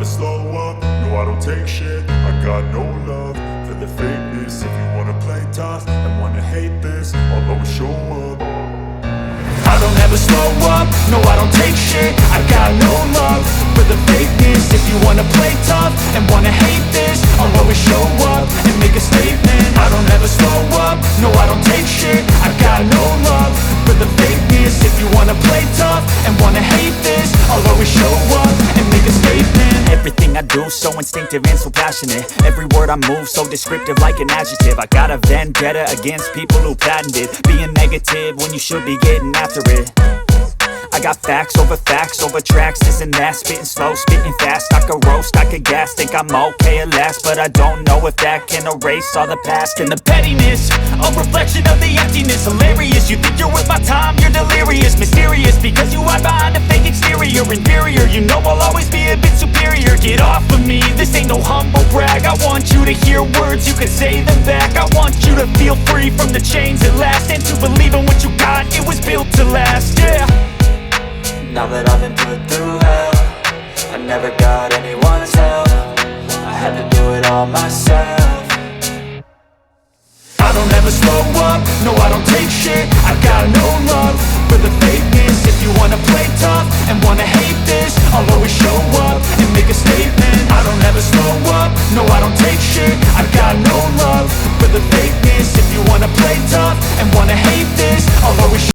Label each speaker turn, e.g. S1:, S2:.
S1: slow up, no I don't take shit. I got no love for the fakeness. If you wanna play tough and wanna hate this, I'll always show up. I don't ever slow up, no I don't take shit. I got no love for the fakeness. If you wanna play tough and wanna hate this, I'll always show up and make a statement. I don't ever slow up, no I don't take shit. I got no love for the fakeness. If you wanna play tough and wanna hate this, I'll always show up and make a statement.
S2: Everything I do so instinctive and so passionate. Every word I move so descriptive like an adjective. I got a vendetta against people who patented being negative when you should be getting after it. I got facts over tracks, this and that. Spitting slow, spitting fast, I could roast, I could gas. Think I'm okay at last, but I don't know if that can erase all the past. And the pettiness, a reflection of the emptiness. Hilarious, you think you're worth my time, you're delirious. Mysterious, because you hide behind a fake exterior. Inferior, you know I'll always be a bit superior. Get off of me, this ain't no humble brag. I want you to hear words, you can say them back. I want you to feel free from the chains at last, and to believe in what you got, it was built to last, yeah.
S3: Now that I've been put through hell, I never got anyone's help. I had to do it all myself.
S1: I don't ever slow up, no I don't take shit. I got no love for the fakeness. If you wanna play tough and wanna hate this, I'll always show